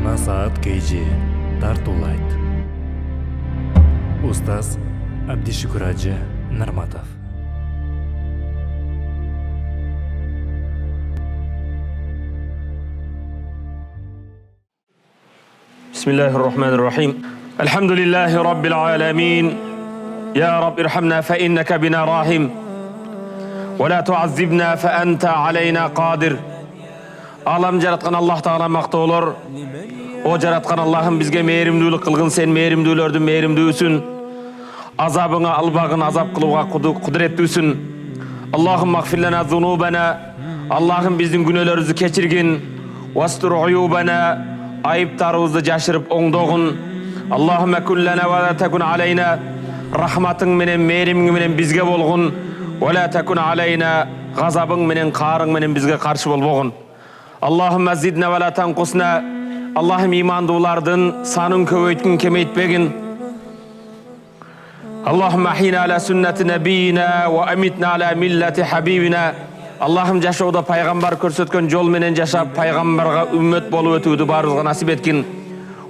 Насаат KG тартуулайт. Устаз Абдишукур Ажы Нарматов. Bismillahirrahmanirrahim. Elhamdülillahi Rabbil alemin. Ya Rabbi irhamna fe inneke bina rahim. Ve la tuazzibna fe ente aleyna qadir. Alam jaratkan Allah Ta'ala maqta olur. O jaratkan Allah'ım bizge merimdүүлük kılgın, sen merimdүүлördün merimdүүsün. Azabına albağın azap kılığa kudretlүүsün. Allah'ım mağfir lana zunubana. Allah'ım bizim günahlarımızı keçirgin. Vastur uyubana. Ayıptarımızı jaşırıp oңдогун. Allahümme kullana ve la tekun aleyna. Rahmatın menen, meriming menen bizge bolgun. Ve la tekun aleyna. Gazabın menen, qarın menen bizge karşı bolbogun. Allahümme zidna ve la tanqusna. Allah'ım imandılardan sanın köbeytkin kemeytbegin. Allahümme ahina ala sünneti nebiyina ve emitna ala milleti habibina. Allah'ım jaşoğda paygambar körsetken jol menen jaşap paygambarga ümmet bolup ötүүdü barыбызга nasip etkin.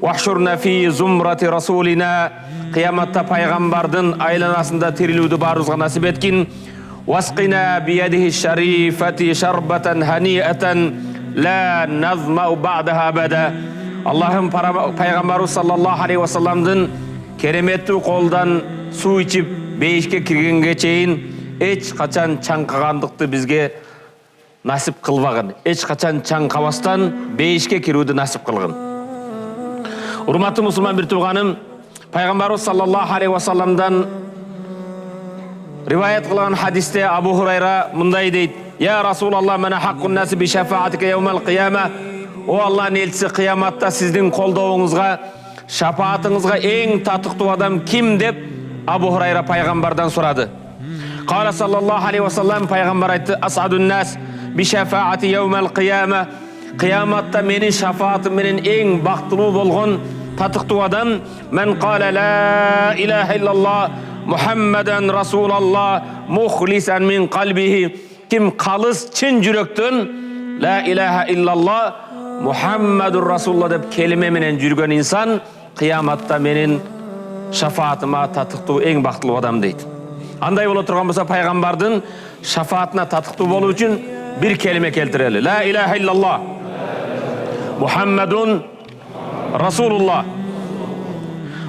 Vahşurna fi zumrati rasulina. Kıyamatta paygambardın aylanasında tirilүүdü barыбызга nasip etkin. Vasqina biyadihi şerifeti şerbeten hani'eten la nazma'u ba'daha abada. Allah'ım paygambarı sallallahu aleyhi ve sellem'din keremetli koldan su içip beyişke kirgenge çeyin eç kaçan çankagandыкты bizge nasip kılbagın. Eç kaçan çankabastan beyişke kirүүdü nasip kılgın. Urmatlı Müslüman bir tuğanım, Peygamber sallallahu aleyhi ve sellem'den rivayet kılan hadiste Abu Hurayra mınday deydi. Ya Resulallah mena hakkun nasi bi şefaatike yevmel kıyama. O Allah'ın elçisi kıyamatta sizin koldoğunuzga, şefaatınızga en tatıktı adam kim dep Abu Hurayra peygamberden soradı. Kala sallallahu aleyhi ve sellem peygamber aytdı. As'adun nas bi şefaati yevmel kıyama. Kıyamatta menin şefaatim menin en baktılı bolgun tatıktı adam. Men kale la ilahe illallah Muhammeden Resulallah muhlisen min kalbihi. Kim kalız çin yürekten la ilahe illallah Muhammedur Resulullah dep kelime menen жүрgөн insan kıyamatta menin şafaatıma tatıktуу en baktılı adam deydi. Андай bola turgan bolsa paygambardın şafaatına tatıktуу bolуу üçün bir kelime keltireli. La ilahe illallah Muhammedun Resulullah.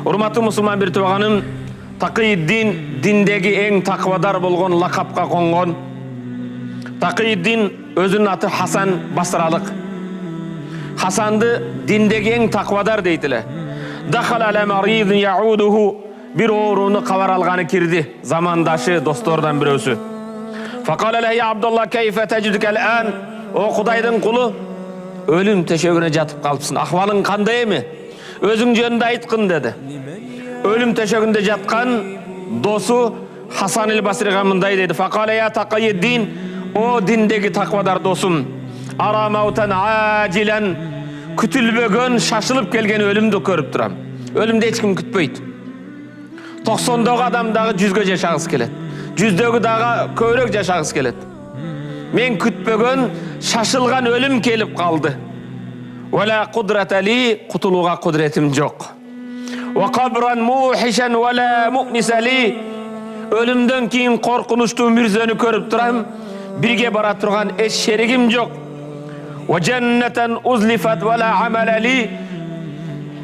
Urmatlı Müslüman bir tuğanım, Taqiyuddin dindegi en takvadar bolgon lakapka kongon. Taqiyuddin özünün atı Hasan Basralık. Hasan'dı dindegi en takvadar deytile. Dakhal ala maridin ya'uduhu. Bir oğrunu kavar alganı kirdi. Zamandaşı dostlardan birösü. Fakale lehi ya Abdullah keyfe tecidükel an. O Kudaydın kulu ölüm teşeğüne jatıp kalıpsın. Ahvalın kanday mı? Özün jönünde aytkın dedi. Ölüm teşeğünde jatkan dostu Hasan el Basri'ga mınday dedi. Fakale ya Taqiyuddin. O dindegi takvadar dostum. Ara mautan acilen. Kütülbөгөн, şaşılıp gelgen ölümdü körüp duram. Ölümde hiç kim kütpeydi. 90'dagi adam dağı 100'ge yaşağız kelet. 100'degi dağı köyrek yaşağız kelet. Men kütbөгön, şaşılgan ölüm kelip kaldı. Ve la kudreteli, kutuluğa kudretim yok. Ve kabran muhişen ve la mu'niseli. Ölümden keyin korkunuştu mürzönü körüp duram. Birge bara turgan eş şerigim yok. Ve cenneten uzlifat ve la ameleli.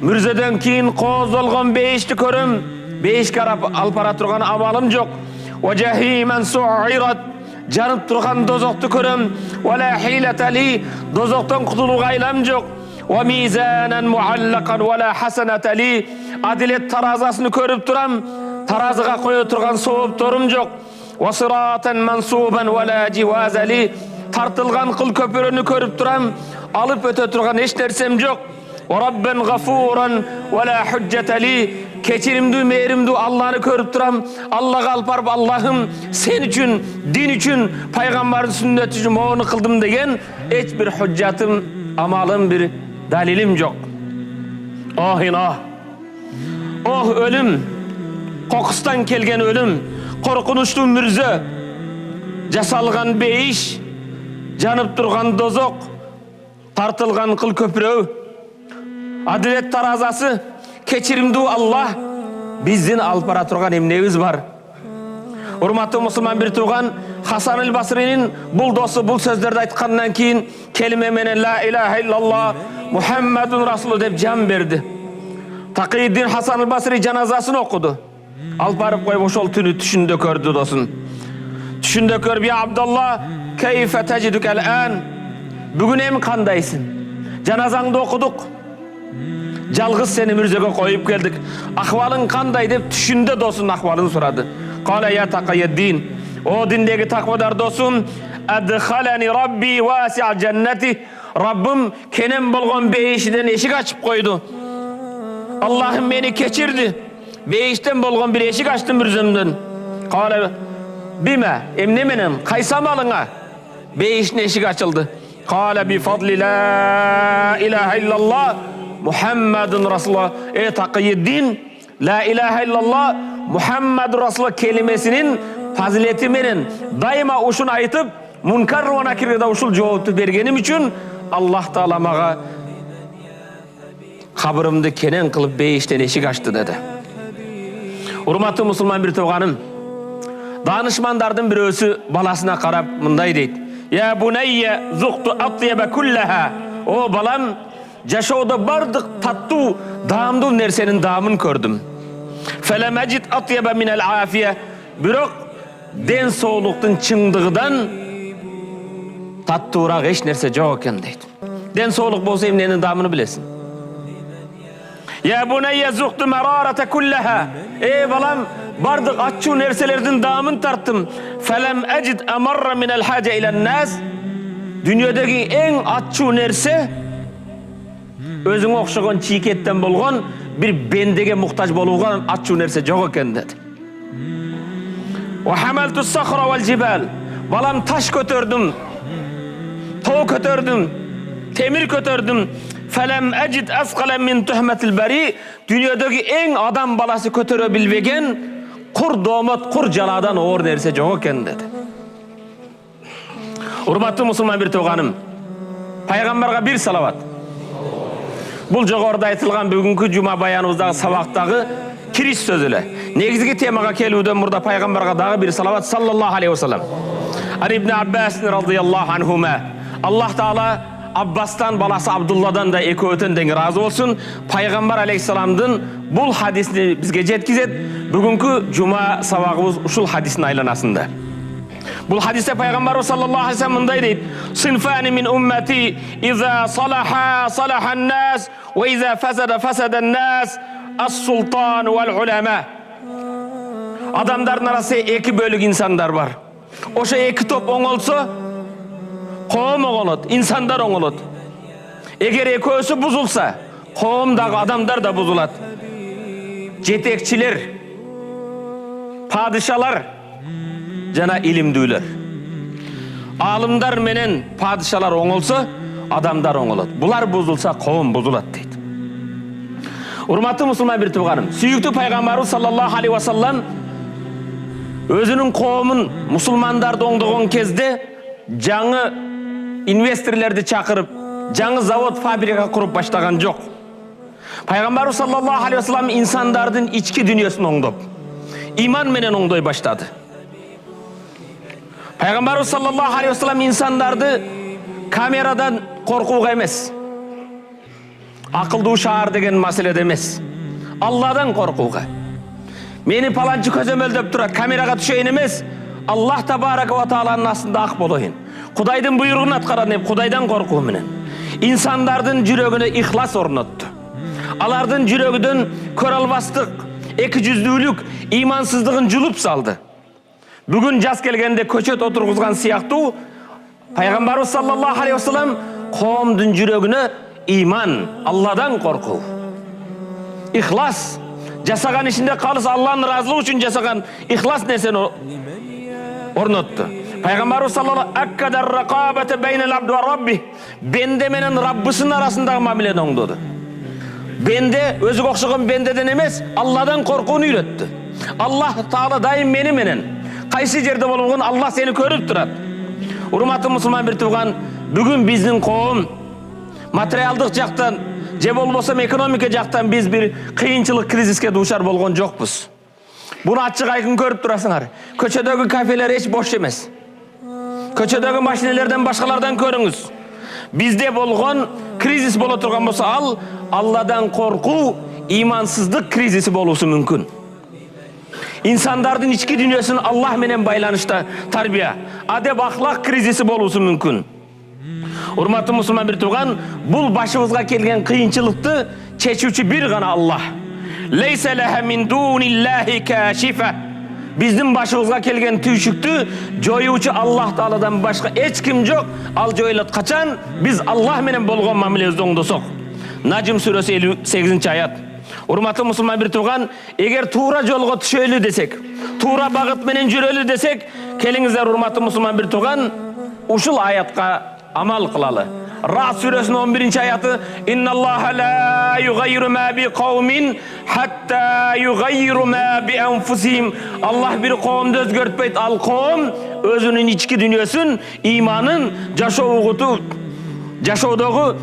Mürzeden keyin qoz olgan beşti körüm. Beş karap alpara turgan amalım yok. Ve cehimen su'irat. Janıp turgan dozoktu körüm. Ve la hileteli. Dozoktan kutuluğa aylam yok. Ve mizanen muallakan ve la haseneteli. Adilet tarazasını körüp duram. Tarazıga koyu turgan soğup torum yok. Ve sıraten mansuben ve la civazeli. Tartılgan kıl köpürünü körüp duram. Alıp öte turgan eş dersem yok. Ve rabben gafuran ve la hücceteli. Keçirimdü merimdü Allah'ını körüp duram. Allah'a alparıp Allah'ım sen için, din için, peygamberin sünneti için onu kıldım degen hiç bir hüccetim, amalım bir dalilim yok. Oh inah. Oh ölüm. Kokustan kelgen ölüm. Korkunuşlu mürze. Jasalgan beyiş. Janıp turgan dozok. Tartılgan kıl köpüröv. Adalet tarazası, keçirimdүү Allah bizdin alып bara turgan emnemiz var. Urmatlı musulman bir tuğan Hasan el-Basri'nin bul dostu bul sözlerde aytkandan keyin kelime menen la ilahe illallah Muhammedun Rasulü dep can berdi. Taqiyuddin Hasan el-Basri janazasını okudu. Alıp barıp koyup oşol tünü tüşünde kördü dosun. Tüşünde körüp ya Abdullah keyfe tecidükel an. Bugün em kandaysın? Janazаңды okuduk. Жалgız seni mürzege koyup geldik. Ahvalın kanday dep tüşünde dosun ahvalını soradı. Kale ya Taqiyuddin. O dindeki takvadar dostum. Adkhalani Rabbi vasi'a cenneti. Rabbim kenem bolgon beyişiden eşik açıp koydu. Allah'ım beni keçirdi. Beyişten bolgon bir eşik açtı mürzemden. Kale bime emne menen kaysam alına. Beyişin eşik açıldı. Kale bi fadli la ilahe illallah Muhammedun Resulullah. Taqiyuddin la ilahe illallah Muhammedun Resulullah kelimesinin fazileti menen daima uşunu aytıp munkar ve nakirde uşul cevapты bergenim üçün Allah Taala maga kabırımdı kenen kılıp beyişten eşik açtı dedi. Urmatlı musulman bir tuğanım, danışmandardın birösü balasına karap mınday deydi. Ya bunayya zuqtu atyaba kullaha. O balam, jaşoğda bardık tattu damdul nersenin damın kördüm. Felem ecid atyaba minel afiye. Bürok den soğuluktun çıngdığıdan tattuğurak eş nerse yok eken deydi. Den soğuluk bolsa emnenin damını bilesin. Ya bunayya zuqtu merarete kullaha. Balam bardık aççu nerselerden damın tarttım. Felem ecid amarra minel hace ilen nas. Dünyadaki en aççu nerse özün okşagan çiğketten bolgan bir bendege muhtaç boluğan aççu nerse yok eken dedi. Ve hamaltu sakhra vel cibal. Balam taş kötördüm. Tağ kötördüm. Temir kötördüm. Felem ecid asqala min tuhmetil bari. Dünyadaki en adam balası kötörebilmegen kur domat kur jaladan oğur nerse yok eken dedi. Urmatlı musulman bir tuğanım, Peygamberga bir salavat. Bul jogorda aytılgan bugünkü cuma bayanımızdağı sabaktağı kiriş sözüle. Negizgi temaga kelүүдөн burada Peygamberga dağı bir salavat sallallahu aleyhi ve sellem. An İbn Abbas radıyallahu anhuma. Allah Taala Abbas'tan balası Abdullah'dan da ekoötenden razı olsun. Peygamber aleyhisselam'dın bul hadisini bizge jetkizet. Bugünkü cuma sabagımız uşul hadisin aylanasında. Bu hadiste Peygamber sallallahu aleyhi ve sellem mınday deyip Sinfani min ümmeti İza salaha salahan nas ve iza fesede feseden nas as-sultan vel ulema. Adamların arası iki bölük insanlar var. O şey iki top oңolsa qoğum oңolot, insanlar oңolot. Eğer ekөөsü buzulsa qoğumdagi adamlar da buzulat. Jetekçiler, padişalar jana ilimdүүлөр. Alımdar menen padişalar oңolsa adamlar oңolot. Bular buzulsa qoğum buzulat deydi. Urmatlı musulman bir tuğanım, süyüktü Peygamberimiz sallallahu aleyhi ve sellem özünün qoğumun musulmandарды oңdogon kezde жаңы investorlardı çakırıp жаңы zavod fabrika kurup başlagan жоқ. Peygamberimiz sallallahu aleyhi ve sellem insanlardın içki dünyasını oңdop, iman menen oңdoy başladı. Peygamberimiz sallallahu aleyhi ve sellem insanlardı kameradan korkuğa emes, akıldığı şahar degen maselede emes, Allah'dan korkuğa. Meni palancı közömöldöp turat, kameraga düşeyin emes, Allah tabaraka ve taala'nın aslında ak boloyun. Kuday'dın buyruğunu atkaran hep Kuday'dan korkuğu menen. İnsanlardın jürögüne ihlas ornattu. Alardın jürögüdön kör albastık, ekijüzdүүлük, imansızlığın julup saldı. Bugün jas kelgende köçöt oturguzgan siyahtуу Peygamberimiz sallallahu aleyhi ve sellem qoomdun jürögüne iman, Allah'dan korkuğu. İhlas, jasagan işinde kalыс Allah'ın razılığı için jasagan ihlas neseni ornattu. Peygamberimiz sallallahu aleyhi ve sellem akkadar rakabete beynel abdu ve rabbi. Bende menen Rabbisinin arasındaki mamileni oңdodu. Bende, özü okşagan bendeden emes, Allah'dan korkuğunu üretti. Allah Taala daim meni menen. Kaysi jerde bolugun Allah seni körüp turat. Urmatlı musulman bir tuğan, bugün bizning qoom materialdık jaktan же болбосо экономика жактан биз бир кыйынчылык, кризиске дуушар болгон жокпуз. Буну ачык айкын көрүп турасыңар. Көчөдөгү кафелер эч бош эмес. Көчөдөгү машинелерден башкалардан көрүңүз. Бизде болгон кризис боло турган болсо, ал Алладан коркуу, имансыздык кризиси болуусу мүмкүн. İnsandardын ички дүнөсүн Аллах менен байланышта тарбия, адеп ахлак кризиси болуусу мүмкүн. Урматтуу мусулман бир тууган, бул башыбызга келген кыйынчылыкты чечүүчү бир гана Аллах. Лейса лаха мин дуниллахи кашифа. Биздин башыбызга келген түйшүктү жоюучу Аллах Тааладан башка эч ким жок. Ал жоюлат качан биз Аллах менен болгон мамилебизди оңдосок. Najm suresi 58-аят. Урматтуу мусулман бир тууган, эгер туура жолго түшөлү десек, туура багыт менен жүрөлү десек, келиңиздер урматтуу мусулман бир тууган, ушул аятка амал кылалы. Рa'д сүресинин 11-аяты: "Инналлаха ла югайру ма би кавмин хатта югайру ма би анфусихим." Аллах бир коомду өзгөртпөйт, ал коом өзүнүн ички дүнөсүн, иманын, жашоо угуту, жашоодогу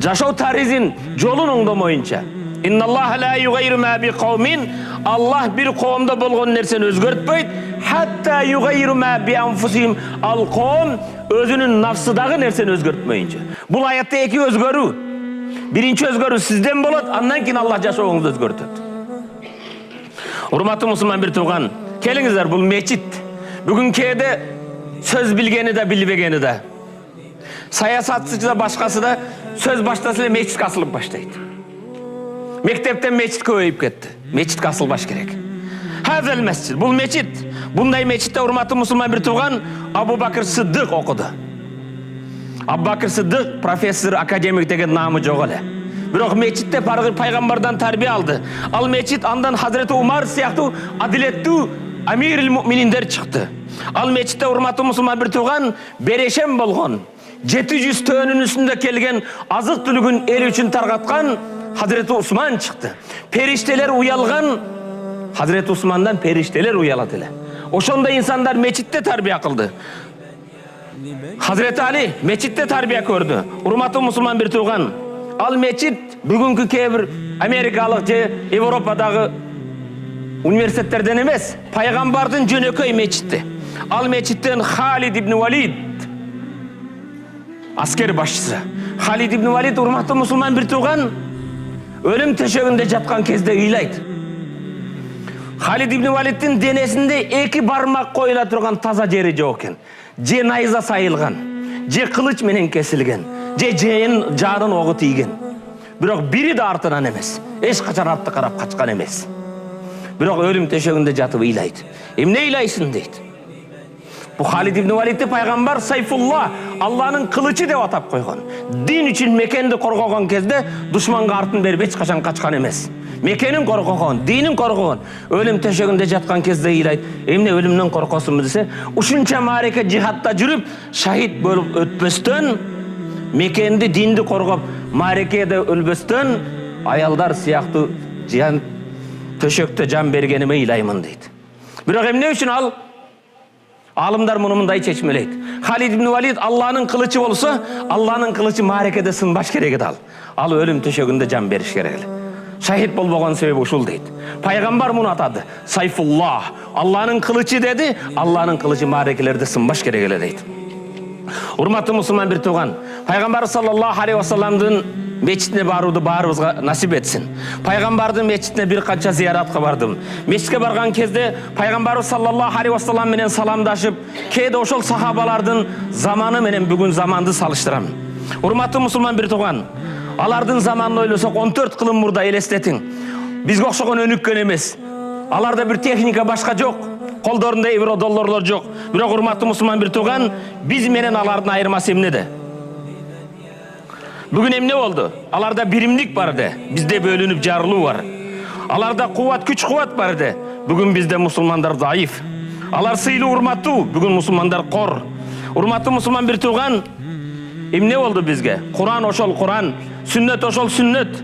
жашоо таризин, жолун оңдомоюнча. Инналлаха ла югайру ма би кавмин. Аллах бир коомдо болгон нерсени өзгөртпөйт, хатта югайру ма би анфусихим. Ал коом өзүнүн нафсыдагы нерсени өзгөртмөйүнчө. Бул аятта эки өзгөрүү. Биринчи өзгөрүү сизден болот, андан кийин Аллах жашооңузду өзгөртөт. Урматтуу мусулман бир тууган, келиңиздер, бул мечит. Бүгүн кээде сөз билгени да, билбегени да, саясатчы да, башкасы да сөз баштаса эле мечитке асылып баштайт. Мектептен мечит көбөйүп кетти. Мечитке асылбаш керек. Хазал месчит, бул мечит. Bunday mecitте, урматтуу мусулман бир тууган, Абу Бакыр Сыддык окуду. Абу Бакыр Сыддык профессор, академик деген наамы жок эле. Бирок мечитте пайгамбардан тарбия алды. Ал мечит андан Хазирети Умар сыяктуу адилеттүү амирил муъмининдер чыкты. Ал мечитте, урматтуу мусулман бир тууган, берешем болгон, 700 төнүнүн үстүндө келген азык түлүгүн эл үчүн таргаткан Хазирети Усман чыкты. Периштелер уялган, Хазирети Усмандан периштелер уялат эле. Ошондо инсандар мечитте тарбия кылды. Хазирети Али мечитте тарбия көрдү. Урматтуу мусулман бир тууган, ал мечит бүгүнкү кээ бир Америкалык же Европадагы университеттерден эмес, пайгамбардын жөнөкөй мечити. Ал мечиттен Халид ибн Валид, аскер башчысы. Халид ибн Валид, урматтуу мусулман бир тууган, өлүм төшөгүндө жаткан кезде ыйлайт. Халид ибн Валидтин денесинде 2 бармак коюла турган таза жери жок экен. Же найза сайылган, же кылыч менен кесилген, же жарын огу тийген. Бирок бири да артынан эмес. Эч качан артты карап качкан эмес. Бирок өлүм төшөгүндө жатып ыйлайт. Эмне ыйлайсың дейт. Бу Халид ибн Валидти пайгамбар Сайфулла, Алланын кылычы деп атап койгон. Дин үчүн Мекенди коргогон кезде душманга артын берип эч качан качкан эмес. Мекенин коргогон, динин коргогон. Өлүм төшөгүндө жаткан кезде ыйлайт. Эмне өлүмдөн коркосунбу десе, ушунча маареке жихадта жүрүп, шахид болуп өтпөстөн, Мекенди, динди коргоп, маарекеде өлбөстөн, аялдар сыяктуу жан төшөктө жан бергениме ыйлаймын дейт. Бирок эмне үчүн ал? Алымдар муну мындай чечмелейт. Халид ибн Валид Алланын кылычы болсо, Алланын кылычы маарекеде сынбаш керек эди ал. Ал өлүм төшөгүндө жан бериш керек эле. Шахид болбогон себеби ушул дейт. Пайгамбар муну атады. Сайфулла, Алланын кылычы деди, Алланын кылычы маарекелерде сынбаш керек эле дейт. Урматтуу мусулман бир тууган, пайгамбар саллаллаху алейхи вассаламдын мечитине барууду баарыбызга насип этсин. Пайгамбардын мечитине бир канча зияратка бардым. Мечитке барган кезде пайгамбар саллаллаху алейхи вассалам менен саламдашып, кээде ошол сахабалардын заманы менен бүгүн заманды салыштырам. Урматтуу мусулман бир тууган, алардын заманын ойлосок 14 кылым мурда элестетиң. Бизге окшогон өнүккөн эмес. Аларда бир техника башка жок. Колдорунда евро, долларлар жок. Бирок урматтуу мусулман бир тууган, биз менен алардын айырмасы эмнеде? Бүгүн эмне болду? Аларда биримдик бар де, бизде бөлүнүп жарылуу бар. Аларда кубат, күч кубат бар де, бүгүн бизде мусулмандар заиф. Алар сыйлуу, урматтуу, бүгүн мусулмандар кор. Урматтуу мусулман бир тууган, эмне болду бизге? Куран ошол Куран, сүннөт ошол сүннөт.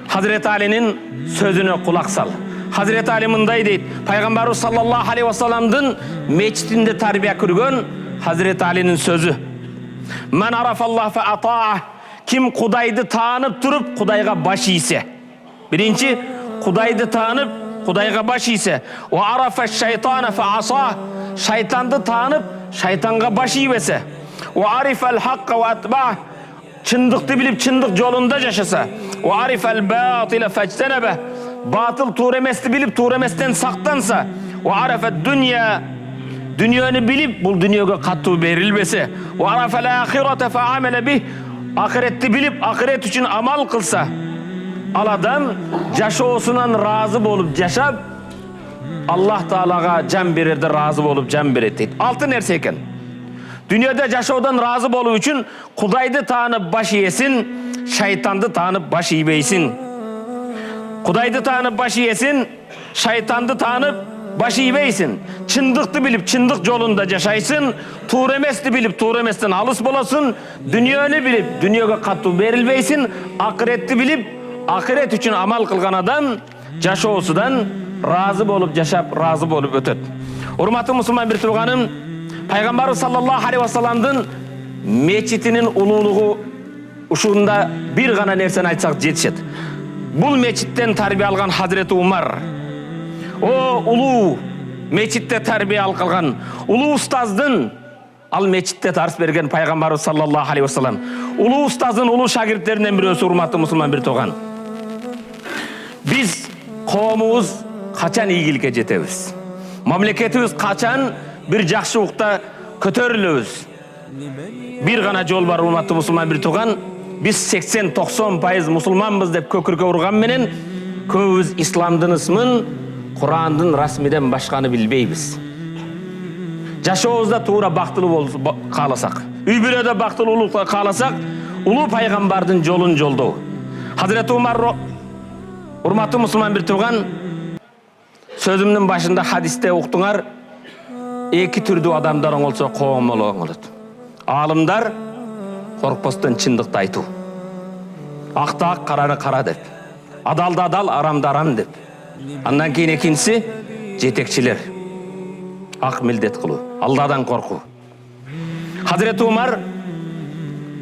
Хазирети Алинин сөзүнө кулак сал. Хазирети Али мындай дейт, пайгамбарыбыз саллаллаху алейхи вассаламдын мечитинде тарбия көргөн Хазирети Алинин сөзү. Ман арафаллах фа атаа. Kim Kudaydı tanıp durup Kudayga baş iyse. Birinci, Kudaydı tanıp Kudayga baş iyse. Ve arafe şeytane fe asa. Şeytandı tanıp şeytanga baş iyvese. Ve arifel hakka ve etbah. Çındıktı bilip çındık yolunda yaşasa. Ve arifel batile fectenebe. Batıl tuğremesti bilip tuğremesten saktansa. Ve arifet dünya. Dünyanı bilip bu dünyaya katı verilmese. Ve arifel ahirete fe amele bih. Ahiretti bilip ahiret için amal kılsa. Al adam yaşaosundan razı bolup yaşap Allah Teala'ga can verirdi, razı bolup can verirdi. Altı nerse eken. Dünyada yaşaodan razı bolup için Kudaydı tanıp baş yesin, şeytandı tanıp baş yiyeysin. Kudaydı tanıp baş yesin, şeytandı tanıp baş yiyeysin. Çındıktı bilip çındık yolunda yaşaysın, tuğremesti bilip tuğremesten alыс bolasın, dünyanı bilip dünyaya katı verilmeysin, ahiretti bilip ahiret için amal kılgan adam yaşaosudan razı bolup yaşap, razı bolup ötöt. Hurmatlı Müslüman bir tuğanım, Peygamber sallallahu aleyhi ve sellem'din meçitinin ululuğu uşuğunda bir gana nerseni aytsak jetişet. Bul meçitten terbiye algan Hazreti Umar. O ulu meçitte terbiye alkılgan ulu ustazdın al meçitte ders bergen Peygamber sallallahu aleyhi ve sellem. Ulu ustazdın ulu şagirdlerinden birisi hurmatlı Müslüman bir tuğan. Biz kovumuz kaçan iyilikке jetebiz. Mamleketimiz kaçan bir jakşılıkta kötörülübüz. Bir gana jol bar hurmatlı Müslüman bir tuğan. Biz 80-90% musulmanbız dep kökürke urgan menen köbüz İslamdın ismin Kur'andın rasmiden başkanı bilbeybiz. Yaşaobuzda tuğra baktılı kalasak, üybürede baktılı ulukla kalasak, ulu paygambardın jolun joldou. Hazreti Umar hurmatlı Müslüman bir tuğan, sözümün başında hadiste uqtuңar, iki türdü adamlar olsa kovamolu oğulut. Alımlar korkpostan çındıkta aytуу. Akta ak, kararı kara dep. Adalda adal, aramda aram dep. Andan keyin ekinçisi jetekçiler. Ak mildet kılуу, Allah'dan korku. Hazreti Umar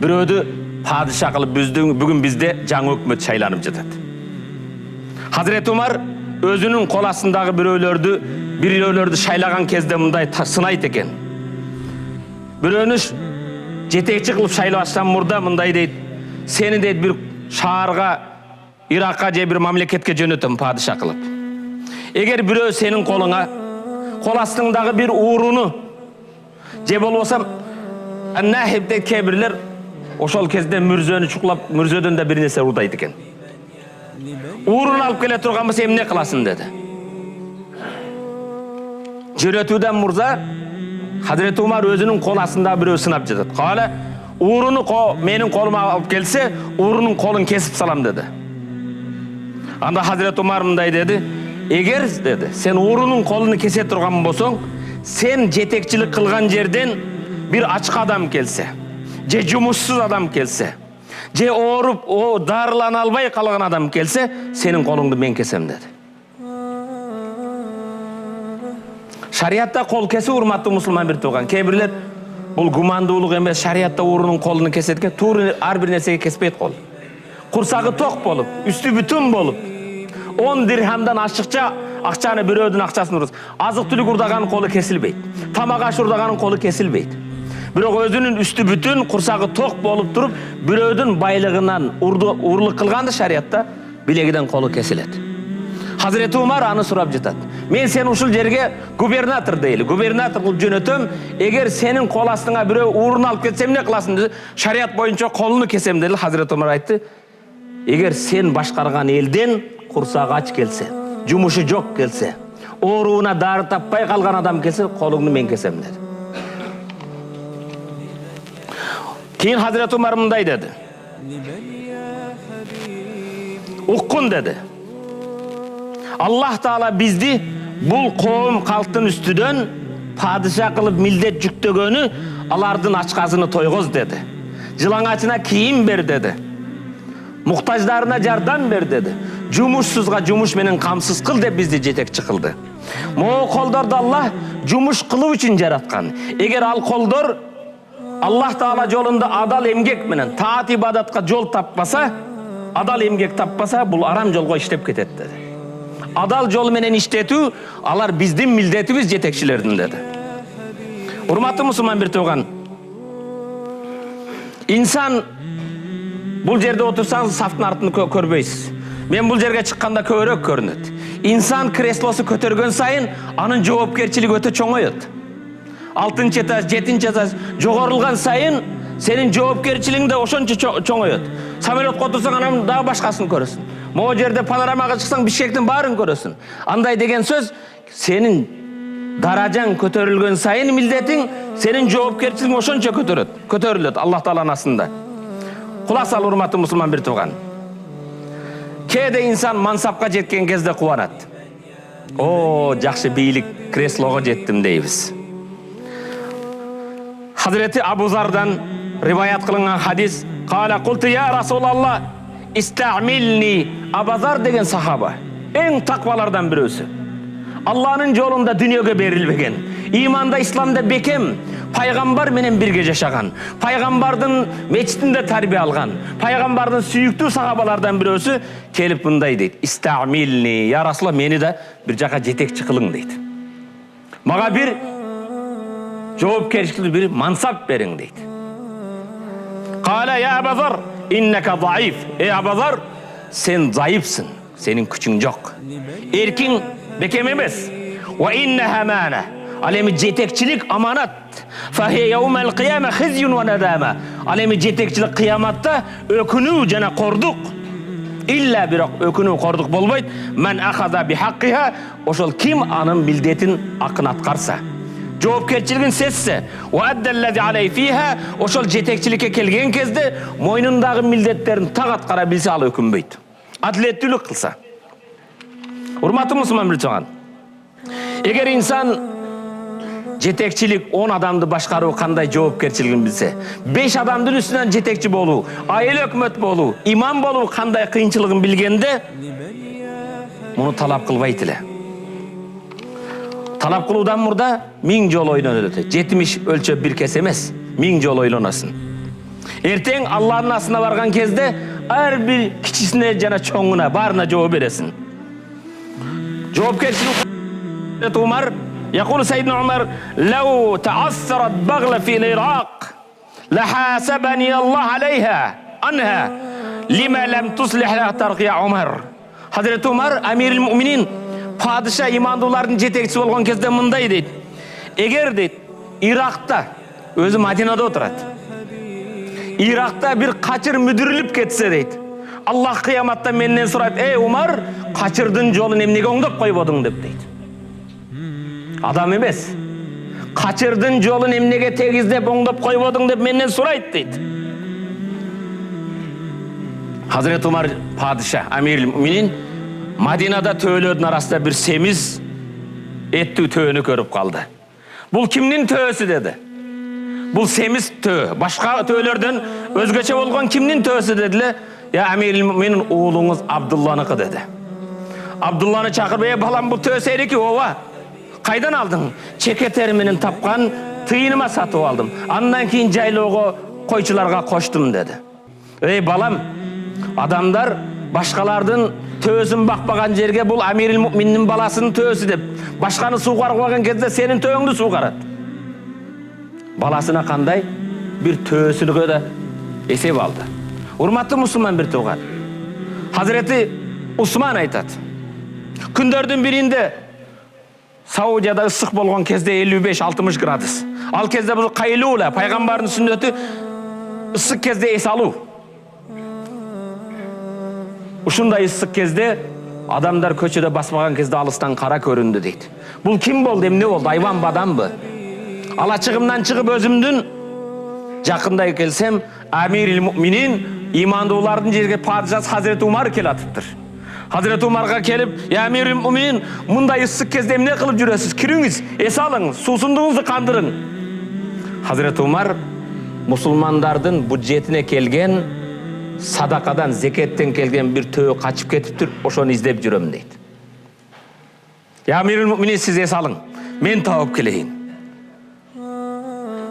birödü padişah kılıp bugün bizde жаңы өкмөt şaylanıp жатат. Hazreti Umar özünün kol astındагы biröөлөрдү şaylagan kezdе мындай сынайт экен. Biröөнү жетекчи кылып шайлабаштан мурда мындай дейт: "Seni дейт bir шаарга, Иракка же bir мамлекетке жөнөтөм падишах кылып. Эгер бирөө сенин колуңа кол астыңдагы bir ууруну же болбосо Nahib'de kebirler oşol kezdе мүрзөнү çuklap, мүрзөдөн да bir нерсе урдайт экен. Uğrunu alıp gele turgan bolsa emне kılasın dedi. Jönötүүдөн murza Hazreti Umar özünün kol astında birөө sınap жатат. Kale uğrunu menin koluma alıp gelse uğrunun kolun kesip salam dedi. Anda Hazreti Umar mınдай dedi: "Eger dedi, sen uğrunun kolunu kese turgan bolsoň, sen jetekçilik kılgan жерден bir açık adam gelse, je jumuşsuz adam gelse, je orup o darılana albay kalgan adam gelse, senin kolundu men kesem dedi." Şariatta kol kesi hurmatlı Müslüman bir tuğan. Kebirler bul gumandуулuk emes, şariatta uğrunun kolunu kesetken tuğru ar bir nersege kespeyt kol. Kursağı tok bolup, üstü bütün bolup, 10 dirhamdan aşıkça akçanı birödün akçasını uruz. Azık tülük urdaganın kolu kesilbeyt. Tamagaş urdaganın kolu kesilbeyt. Birok özünün üstü bütün kursağı tok bolup durup birödün baylığından uğurluk kılgandı şariatta bilegiden kolu kesilet. Hazreti Umar anı surap жатат. Men sen uşul jerge gubernator deyli. Gubernator kılıp jönötöm. Eger senin kol astыңа birөө uğrunu alıp ketsem ne kılasın dedi. Şariat boyunca kolunu kesem dedi. Hazreti Umar aytты: "Eger sen başkargan elden kursağı aç gelse, jumuşu jok gelse, oruuna dары tapпай kalgan adam gelse, kolunu men kesem dedi." Keyin Hazreti Umar mınдай dedi: "Ukkun" dedi. Allah Teala bizdi bul kovum kalktın üstüden padişah kılıp mildet jüktögönü alardın açkazını toygoz dedi. Жылаңачына kiyim ber dedi. Muhtajlarına jardan ber dedi. Jumuşsuzga jumuş menen kamsız kıl dep bizdi jetekçi kıldı. Mo koldordu Allah jumuş kılıp üçün jaratkan. Eger al koldor Allah Taala jolunda adal emgek menen taat ibadatка жол таппаса, adal emgek таппаса, бул арам жолго иштеп кетет dedi. Adal жол менен иштетүү алар биздин милдетибиз жетекчилердин dedi. Урматтуу мусулман бир тууган, инсан бул жерде отурсаңыз сафтын артын көрбөйсүз. Мен бул жерге чыкканда көбүрөөк көрүнөт. Инсан креслосу көтөргөн сайын анын жоопкерчилиги өтө чоңойот. 6-чы этаж, 7-чи этаж жогорулган сайын сенин жоопкерчилигиң да ошончо чоңойот. Самолетко отурсаң анан дагы башкасын көрөсүң. Могу жерде панорамага чыксаң Бишкектин баарын көрөсүң. Андай деген сөз, сенин даражаң көтөрүлгөн сайын милдетиң, сенин жоопкерчилигиң ошончо көтөрүлөт Аллах Тааланын астында. Кулак сал, урматтуу мусулман бир тууган. Кээде инсан мансапка жеткен кезде кубанат. О, жакшы бийлик креслого жеттим дейбиз. Hazreti Abu Zar'dan rivayet kılınan hadis, "Kâle kultu ya Resulallah, ista'milni." Abu Zar degen sahaba, en takvalardan birisi. Allah'ın yolunda dünyaya berilmegen, imanda, İslam'da bekem, paygambar menen birge yaşagan, paygambardın meçitinde terbiye algan, paygambardın süyüktü sahabalardan birisi kelip bunday deydi. "İsta'milni, ya Resulallah, meni de bir jaka jetekçi kılın" deydi. Maga bir жоопкерчилик bir mansap beriň deydi. Kâle ya Abu Zar, inneke zayıf. Ey Abu Zar, sen zayıfsın. Senin küçüğün yok. Erkin bekem emes. Ve inneha amane. Alemi jetekçilik amanat. Fahiye yevmel kıyame khizyun ve nedame. Alemi jetekçilik kıyamatta ökünü jana korduk. İlla bir ökünü korduk bolboyt. Men ahada bi haqqiha. Oşol kim anın mildetin akın atkarsa. Жоопкерчилигин сезсе, wa addallati alay fiha, ошол жетекчиликке келген кезде мойнундагы милдеттерин так аткара билсе ал өкүнбөйт. Адилеттүүлүк кылса. Урматтуу мусулман бир тууган. Эгер инсан жетекчилик 10 адамды башкаруу кандай жоопкерчилигин билсе, 5 адамдын үстүнөн жетекчи болуу, айыл өкмөт болуу, имам болуу кандай кыйынчылыгын билгенде, муну талап кылбайт эле. Talap kılууdan murda 1000 жол ойлонот. 70 ölçöp bir kes emes, 1000 жол ойлоносун. Эртең Аллахтын асына барган кезде ар бир кичисине жана чоңуна баарына жооп бересиң. Жоопкерчилик Умар, يقول سيدنا عمر: لو تعثرت بغلة في العراق لحاسبني الله عليها عنها لما لم تصلح لها ترقية عمر. Hazreti Umar, Amiril Müminin, padişah imandıların jetekçisi bolgon кезде mınday deydi. Eger deydi, Irak'ta, özü Madina'da oturat. Irak'ta bir kaçır müdürülüp ketse deydi. Allah kıyamatta menden soraydı: "Ey Umar, kaçırdın jolun emnege oңдоп koybodun" dep deydi. Adam emes. Kaçırdın jolun emnege tegizlep oңдоп koybodun dep menden soraydı deydi. Hazreti Umar padişah, Amiril Müminin, Madina'da töölördün arasında bir semiz ettü töönü görüp kaldı. Bul kimnin töösü dedi. Bul semiz töö. Başka töölörden özgeçe bolgon kimnin töösü dediler. Ya Amiril Müminin oğlunuz Abdullah'nıkı dedi. Abdullah'nı çakır, "Ey balam, bu töö seyreki ova. Kaydan aldın?" "Çeke terminin tapkan tıyınıma satıp aldım. Andan keyin jayloogo koyçularga koştum" dedi. "Ey balam, adamlar başkalardın töösün bakmagan jerge bul Amiril Müminin balasının töösü dep başkanı suğargılagan кезде senin tööңdü suğarat." Balasına kanday bir töösünü da esep aldı. Urmatlı Müslüman bir tuğan. Hazreti Osman aytat. Kündördün birinde Saudiyada ısık bolgon кезде 55-60 gradus. Al кезде bu kaylula, paygambarın sünneti ısık кезде es aluu. Ушундай ысык кезде адамдар көчөдө басмаган кезде алыстан кара көрүндү дейт. Бул ким болду, эмне болду, айбан бадамбы? Алачыгымдан чыгып өзүмдүн жакындай келсем, Amiril Müminin, имандуулардын жерге падышасы Hazreti Umar келатыптыр. Hazreti Umarга келип: "Ya Amiril Müminin, мындай ысык кезде эмне кылып жүрөсүз? Кириңиз, эс алыңыз, суусундугуңузду кандырың." Hazreti Umar мусулмандардын бюджетине келген sadakadan, zeketten kelgen bir töö kaçıp ketiptir, oşonu izlep жүрөм deydi. "Ya Amiril Müminin, siz es alın, men taap keleyin."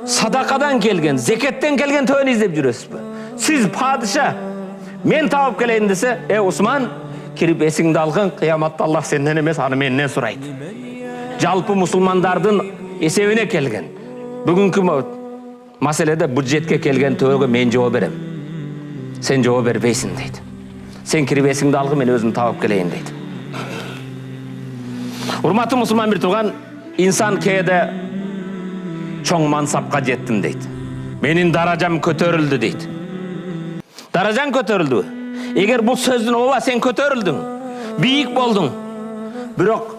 Sadakadan kelgen, zeketten kelgen töөнү издеп жүрөсүзбү? Siz padişa, men таап келейин десе, Усман, кирип эсиңди алгын, кыяматта Аллах сенден эмес, аны менден сурайт. Жалпы мусулмандардын эсебине келген. Бүгүнкү маселеде бюджетке келген төөгө мен жооп берем. Сен жооп бербейсиң дейт. Сен кирип эсиңди алгы, мен өзүм таап келейин дейт. Урматтуу мусулман бир турган, инсан кээде чоң мансапка жеттим дейт. Менин даражам көтөрүлдү дейт. Даражаң көтөрүлдү. Эгер бул сөздүн ооба сен көтөрүлдүң, бийик болдуң. Бирок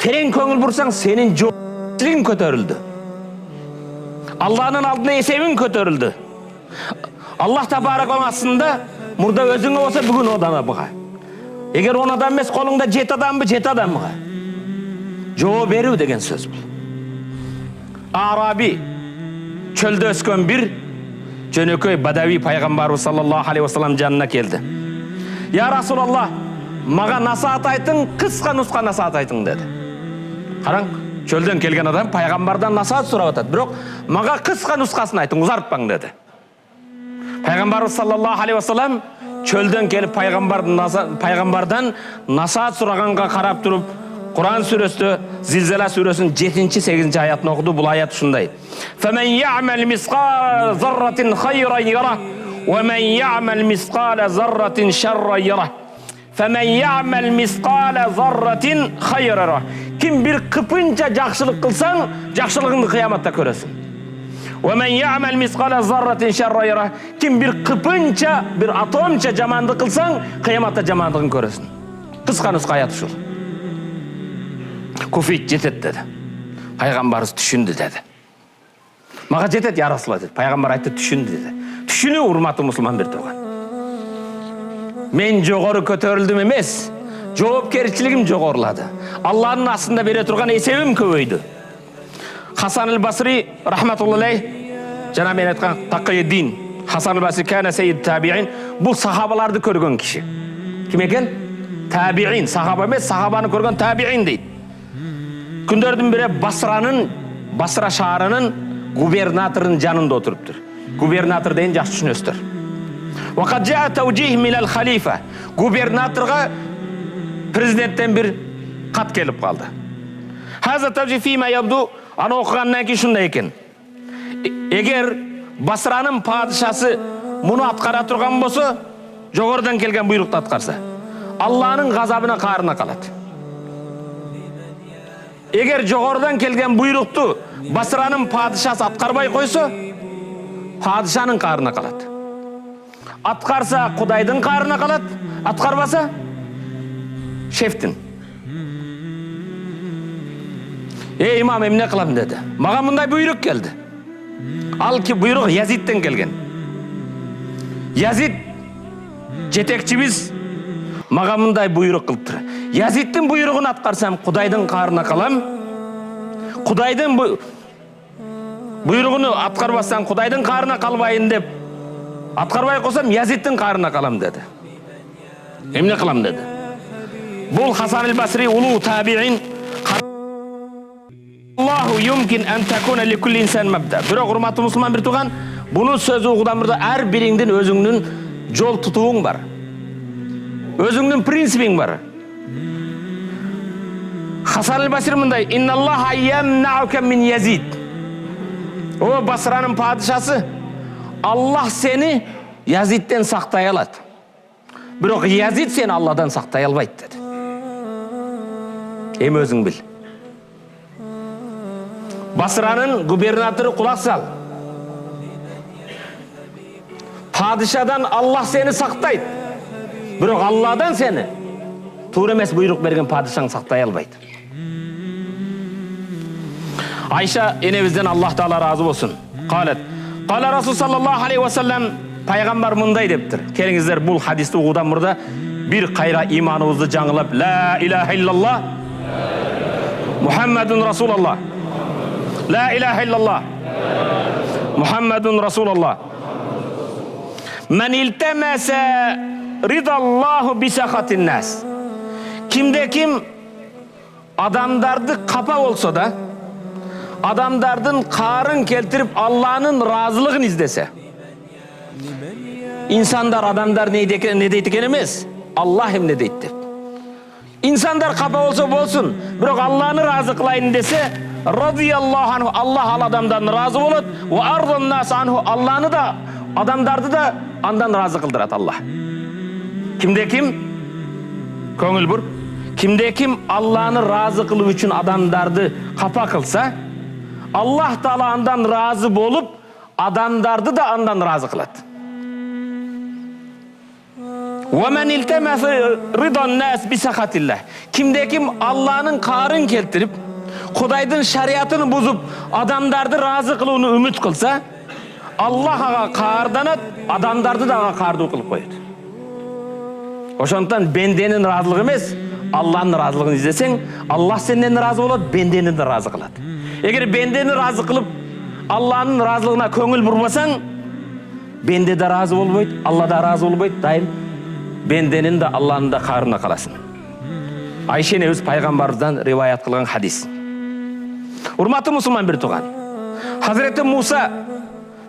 терең көңүл бурсаң, сенин жоопкерчилигиң көтөрүлдү. Алланын алдына эсебиң көтөрүлдү. Аллах табарак астында мурда өзүңө болсо бүгүн одан буга. Эгер 10 адам эмес, колуңда 7 адамбы, 7 адамга жооп берүү деген сөз бул. Араби чөлдө өскөн бир жөнөкөй бадави пайгамбарыбыз саллаллаху алейхи вассалам жанына келди. Я Расулаллах, мага насаат айтың, кыска нуска насаат айтың деди. Караң, чөлдөн келген адам пайгамбардан насаат сурап атат, бирок мага кыска нускасын айтың, узартпаң деди. Пайгамбарыбыз саллаллаху алейхи вассалам чөлдөн келип пайгамбардан насаат сураганга карап туруп, Kur'an suresi, Zilzala suresinin 7-8 ayetini okudu. Bu ayet şunday. فَمَنْ يَعْمَلْ مِسْقَالَ ذَرَّةٍ خَيْرًا يَرَهُ وَمَنْ يَعْمَلْ مِسْقَالَ ذَرَّةٍ شَرًّا يَرَهُ فَمَنْ يَعْمَلْ مِسْقَالَ ذَرَّةٍ خَيْرًا يَرَهُ Kim bir kıpınca jakşılık kılsan, jakşılığını kıyamatta göresin. وَمَنْ يَعْمَلْ مِسْقَالَ ذَرَّةٍ شَرًّا يَرَهُ Kim bir kıpınca, bir atomça jamanlık kılsan, kıyamatta jamanlığını göresin. Kıska nuska ayet şu. Kufit jetet dedi. Peygamberimiz düşündü dedi. Maga jetet ya Rasulullah dedi. Peygamber aytты düşündü dedi. Düşünü urmatı musulman bir turgan. Men jogorу көтөрүлдүм эмес, жоопкерчилигим жогорулады. Алланын астында бере турган эсебим көбөйдү. Хасан аль-Басри рахматуллахи жана мен айткан Такийиддин Хасан аль-Басри кана сейид табиин, бул сахабаларды көргөн киши. Ким экен? Табиин, сахаба эмес, сахабаны көргөн табиин дейт. Күндөрдүн бири Басра шаарынын губернаторунун жанында отуруптур. Губернатор деген жакшы түшүнөсүздөр. Вакат жаа тавжих минал халифа. Губернаторга президенттен бир кат келип калды. Хаза тавжих фима ябду, аны окугандан кийин шундай экен. Эгер Басранын падышасы муну аткара турган болсо, жогордон келген буйрукту аткарса, Алланын газабына каарына калат. Эгер жогордон келген буйрукту Басранын падышасы аткарбай койсо, падышанын каарына калат. Аткарса Кудайдын каарына калат, аткарбаса шефтин. Имам, эмне кылам деди. Мага мындай буйрук келди. Ал ки буйрук Язидтен келген. Язид жетекчибиз мага мындай буйрук кылыптыр. Язидтин буйругун аткарсам Кудайдын каарына калам. Кудайдын буйругуну аткарбасам Кудайдын каарына калбайын деп аткарбай койсом Язидтин каарына калам деди. Эмне кылам деди. Бул Хасан аль-Басри улуу табиин. Аллаху юмкин ан такуна ли кулли инсан мабда. Бирок урматтуу мусулман бир туган, буну сөзү угудан мурда ар бириңдин өзүңнүн жол тутууң бар. Өзүңнүн принципиң бар. Хасан аль-Басри мындай: "Инналлаха ямнаука мин Язид." О Басранын падышасы, Аллах сени Язидтен сактай алат. Бирок Язид сени Алладан сактай албайт деди. Эми өзүң бил. Басранын губернатору кулак сал. Падышадан Аллах сени сактайт. Бирок Алладан сени туура эмес буйрук берген падышаң сактай албайт. Айша энебизден Аллах таала разы болсун. Калат: "Кала Расул саллаллаху алейхи ва саллям, пайгамбар мындай дептир." Келиңиздер, бул хадисти угудан мурда бир кайра иманыбызды жаңылап, ла илаха иллаллах Мухаммадун Расулаллах. La ilahe illallah Muhammedun Resulullah. Men iltemese ridallahu bisakatin nas. Kimde kim adamdardı kapa olsa da adamdardın karın keltirip Allah'ın razılığını izdese. İnsanlar adamlar ne deydi eken emez. Allah hem ne deydi. İnsanlar kapa olsa bolsun, biroq Allah'ını razı kılayın dese, radiyallahu anhu, Allah al adamdan razı olur. Ve ardın nas anhu, Allah'ını da adamdardı da andan razı kıldırat Allah. Kimde kim? Köngül bur. Kimde kim Allah'ını razı kılıp üçün adamdardı kapa kılsa, Allah Taala andan razı bolup adamdardı da andan razı kılat. وَمَنْ اِلْتَمَسَ رِضَى النَّاسِ بِسَخَةِ اللّٰهِ Kimde kim Allah'ın karın keltirip, Kudaydın şariatını bozup, adamdardı razı kılığını ümit kılsa, Allah ağa kardanat, adamdardı da ağa kardı kılıp koydu. Oşondan bendenin razılığı emez, Allah'ın razılığını izlesen, Allah senden razı olur, bendenin de razı kılat. Eğer bendeni razı kılıp, Allah'ın razılığına köngül burmasan, bende de razı olmaydı, Allah da razı olmaydı, daim bendenin de Allah'ın da karına kalasın. Ayşe neviz paygambardan rivayet kılgan hadis. Urmatı Müslüman bir tuğan. Hazreti Musa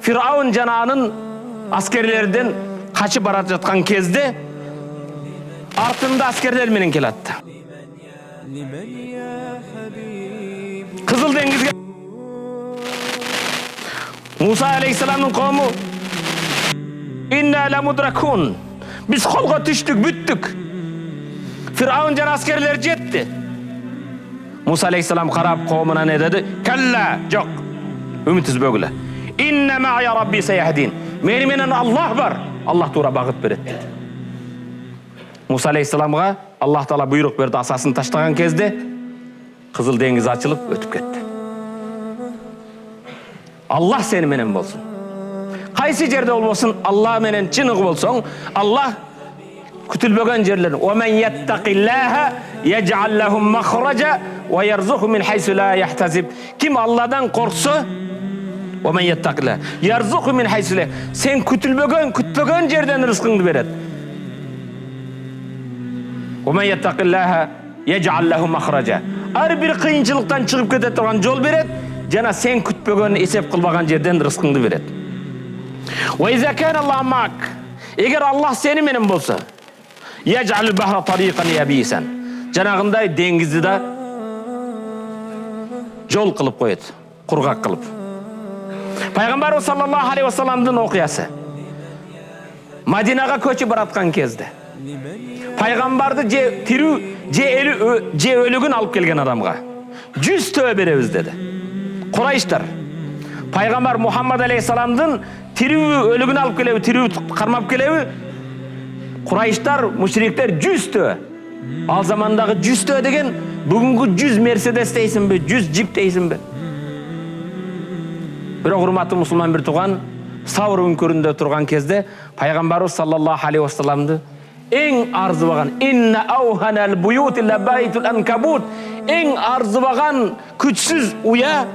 Firavun janağının askerlerden kaçıp barat жатқан kezdе артында askerler menen kelatты. Kızıl Dengizge Musa aleyhisselamın kavmi inna lamudrakun. Biz kolga düştük, büttük. Firavun jan askerler jetti. Musa aleyhisselam karab kavmına ne dedi? Kalla, yok. Ümit üzbögüle. İnne ma'ya rabbi seyahdin. Menen Allah var. Allah tuğra bağıt beret dedi. Musa aleyhisselamga Allah Taala buyruk berdi, asasını taştagan kezdе Kızıl Dengiz açılıp ötüp ketти. Allah seni menen bolsun. Kaysi jerde bolsun Allah menen çınık bolsoň, Allah kütülbögen jerlerini وَمَنْ يَتَّقِ اللّٰهَ يَجْعَلْ لَهُمْ مَخْرَجًا وَيَرْزُقْهُ مِنْ حَيْثُ لَا يَحْتَسِبْ Kim Allah'dan korksa وَمَنْ يَتَّقِ اللّٰهَ يَرْزُقْهُ مِنْ حَيْثُ لَا Sen kütülbögen jerden rızkını beret. وَمَنْ يَتَّقِ اللّٰهَ يَجْعَلْ لَهُ مَخْرَجًا Her bir kıyınçılıktan çıkıp kete turgan jol beret, jana sen kütbögen esep kılbagan jerden rızkını beret. وَاِذَا كَانَ اللّٰهُ مَعَكَ Eğer Allah seni menen bolsa يَجْعَلُ الْبَحْرَ طَرِيقًا يَب۪يسًا Janagınday dengizi de jol kılıp koyet, kurgak kılıp. Peygamber sallallahu aleyhi ve sellem'din okuyası. Madinaga köçüp baratkan kezdе. Peygamberdi je ölügün alıp kelgen adamga 100 tövbe berебиz dedi. Kurayşlar. Peygamber Muhammed aleyhisselam'dın ölügün alıp kelebi, tirivi karmap kelebi. Kurayşlar, müşrikler 100 tövbe. Al zamandagı 100 tövbe degen bugünkü 100 Mercedes deysin be, 100 Jeep deysin be. Bir hurmatlı Müslüman bir tuğan Savr önköründe turgan kezdе Peygamber sallallahu aleyhi ve sellem'di en arzıbagan inna awhanal buyut illa baytul ankabut en arzıbagan küçsüz uya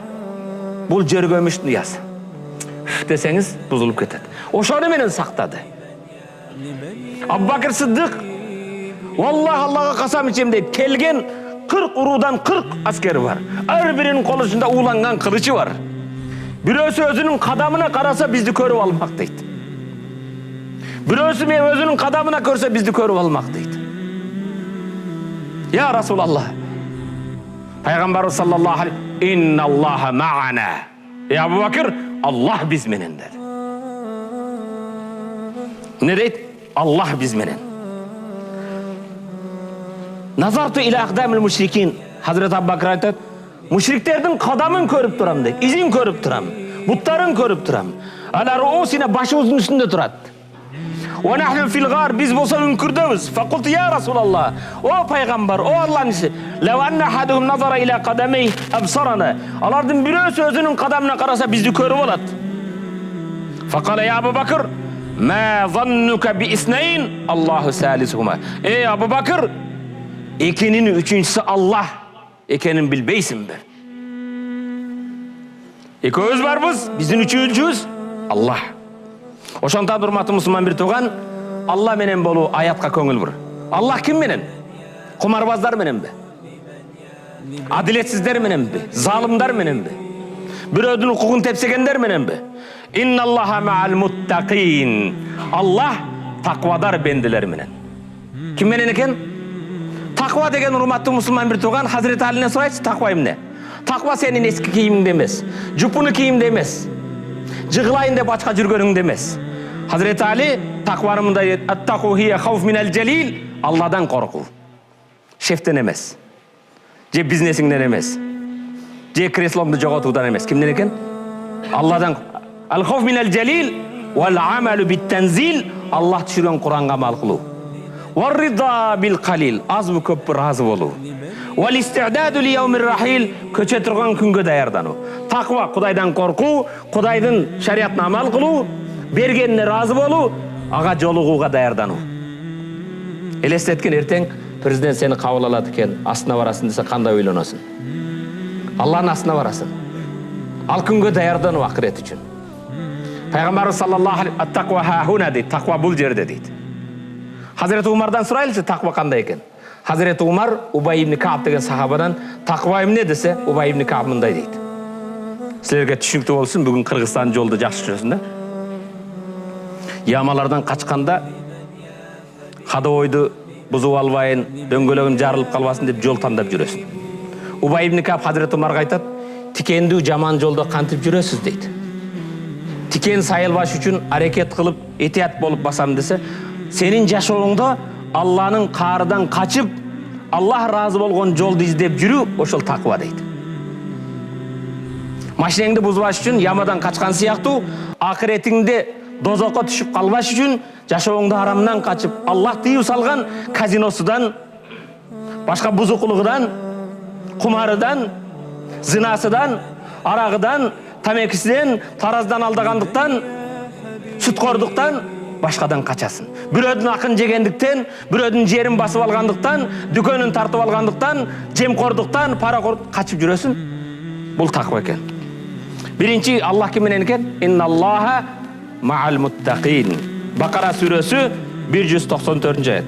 bul jergömüş uyası deseniz buzulup ketedi. Oşonu menen saktadı. Abu Bakr Sıddık vallahi Allah'a kasam içeyim deyip kelgen 40 urudan 40 askeri var. Her birinin kolusunda uğlangan kılıcı var. Birisi özünün kadamına karasa bizdi körüp almak deydi. Birisi özünün kadamına görse bizdi körüp almak deydi. Ya Resulallah. Peygamber sallallahu aleyhi ve sellem innallaha ma'ana. Ya Abu Bakır Allah biz menen dedi. Ne deydi? Allah biz menen. Nazartu ila akdamil müşrikin. Hazreti Abu Bakır aytadi. Müşriklerden kadamın körüp duram deydi. İzin körüp duram. Butların körüp duram. Ala ruusina başımızın üstünde durat. Ve nahnu fil gar biz bolsa ünkürdemiz. Fakultu ya Resulallah. O peygamber, o Allah'ın isi. Lev anna ahaduhum nazara ila kadamey absarana. Alardan birisi özünün kadamına karasa bizi körüp olat. Fakale ya Abu Bakır. Ma zannuka bi isneyn Allahu salisuhuma. Ey Abu Bakır, ikinin üçüncüsü Allah. Ekenin bilbeysin be. Eköz var bizim üçüncüyüz Allah. Oşontan hurmatlı Müslüman bir tuğan Allah menen bolu ayatqa köngül bur. Allah kim menen? Kumarbazlar menen be? Adiletsizler menen be? Zalimler menen be? Бирөөдүн укугун тепсегендер мененби? Инналлаха ма'ал муттақин. Аллах таквадар бенделер менен. Ким менен экен? Таква деген урматтуу мусулман бир тууган Хазирети Алиден сурайчы, таква эмне? Таква сенин эски кийимиңде эмес, жупуну кийимде эмес, жыгылайын деп ачка жүргөнүңдө эмес. Хазирети Али такваны мындай дейт: "Аттақу хия хауф минал жалил", Алладан коркуу. Шефтен эмес. Же бизнесиңден эмес. Же креслоңду жоготуудан эмес. Кимден экен? Алладан. Ал хауф минал жалил вал амалу бит танзил, Аллах түшүргөн Куранга амал кылуу. Вар рида бил қалил, азбы көппү разы болуу. Вал исти'даду ли яумир рахил, көчө турган күнгө даярдануу. Таква Кудайдан коркуу, Кудайдын шариятына амал кылуу, бергенине разы болуу, ага жолугууга даярдануу. Элестеткен эртең президент сени кабыл алат экен, астына барасың десе кандай ойлоносуң? Алланын астына барасың. Ал күнгө даярдануу акырет үчүн. Пайгамбар саллаллаху алейхи аттақва хахуна дейт, таква бул жерде дейт. Хазирети Умардан сурайлычы, таква кандай экен? Хазирети Умар Убай ибн Кааб деген сахабадан таква эмне десе, Убай ибн Кааб мындай дейт: "Силерге түшүнүктүү болсун, бүгүн Кыргызстан жолдо жакшы жүрөсүң да. Ямалардан качканда кадыбойду бузуп албайын, дөңгөлөгүм жарылып калбасын деп жол тандап жүрөсүң." Убай ибн Кааб Хазирети Умарга айтат: "Тикендүү жаман жолдо кантип жүрөсүз" дейт. Тикен сайылбаш үчүн аракет кылып, этият болуп басам десе, сенин жашооңдо Алланын каарынан качып, Аллах разы болгон жолду издеп жүрүү, ошол таква дейт. Машинеңди бузбаш үчүн ямадан качкан сыяктуу, акыретиңде дозокко түшүп калбаш үчүн жашооңду харамдан качып, Аллах тыюу салган казиносудан, башка бузукулугудан, кумарыдан, зинасыдан, арагыдан, тамекисиден, тараздан алдагандыктан, сүткордуктан, башкадан качасың. Бирөөдүн акын жегендиктен, бирөөдүн жерин басып алгандыктан, дүкөнүн тартып алгандыктан, жемкордуктан, паракор качып жүрөсүң. Бул таква экен. Биринчи Аллах ким менен экен? Инналлаха ма'ал муттақин. Бакара сүрөсү 194-аят.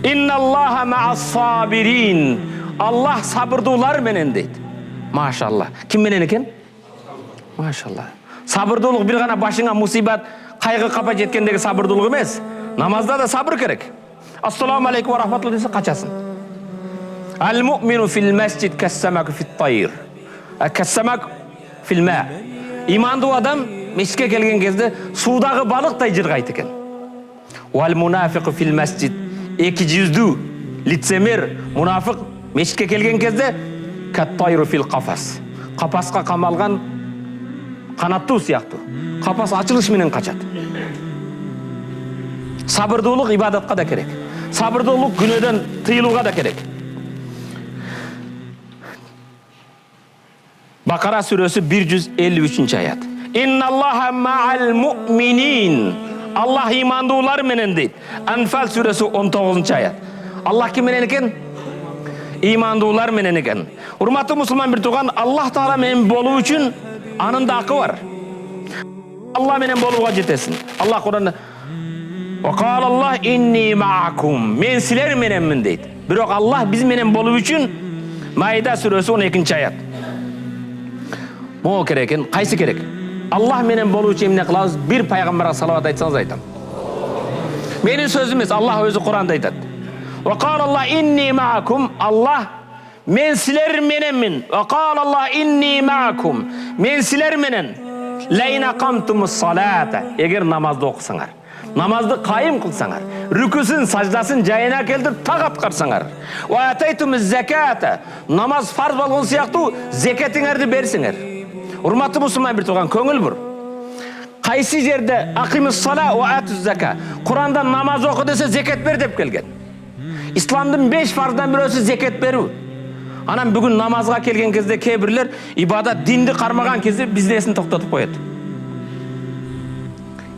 Инналлаха ма'ас сабирин. Аллах сабырдуулар менен дейт. Машалла. Ким менен экен? Машалла. Сабырдуулук бир гана башыңа мусибат, кайгы капа жеткендеги сабырдуулук эмес. Намазда да сабыр керек. Ассаламу алейкум ва рахматуллахи десе качасың. Ал муъмину фил масжид кассамак фит тайр. Кассамак фил ма. Имандуу адам мешитке келген кезде суудагы балыктай жыргайт экен. Вал мунафиқу фил масжид. Эки жүздүү лицемер мунафик мешитке келген кезде каттайру фил кафас. Капаска камалган канаттуу сыяктуу. Капас ачылыш менен качат. Сабырдуулук ибадатка да керек. Сабырдуулук күнөөдөн тыйылууга да керек. Бакара сүрөсү 153-аят. Инналлаха ма'ал муъминин. Аллах имандуулар менен дейт. Анфал сүрөсү 19-аят. Аллах ким менен экен? Имандуулар менен экен. Урматтуу мусулман бир тууган, Аллах Таала менен болуу үчүн анын да акы бар. Аллах менен болууга жетесиң. Аллах Куранда "Ва кала Аллах инни ма'акум", мен силер мененмин дейт. Бирок Аллах биз менен болуу үчүн Майда сүрөсү 12-аят. Могу керек экен, кайсы керек? Аллах менен болуу үчүн эмне кылабыз? Бир пайгамбарга салават айтсаңыз айтам. Менин сөзүм эмес, Аллах өзү Куранда айтат. "Ва кала Аллах инни ма'акум", Аллах мен силер мененмин. "Ва кала Аллах инни ма'акум", мен силер менен. "Лайна камтумус салата", эгер намазды окусаңар, намазды кайым кылсаңар, рүкүсүн, саждасын жайына келтирип так аткарсаңар, "Ва атайтумуз заката", намаз фарз болгон сыяктуу зекетиңерди берсеңер. Урматтуу мусулман бир тууган, көңүл бур. Кайсы жерде акимус сала ва атуз зака, Куранда намаз оку десе зекет бер деп келген. Исламдын 5 фарздан бирөөсү зекет берүү. Анан бүгүн намазга келген кезде кээ бирлер ибадат динди кармаган кезде бизнесин токтотуп коет.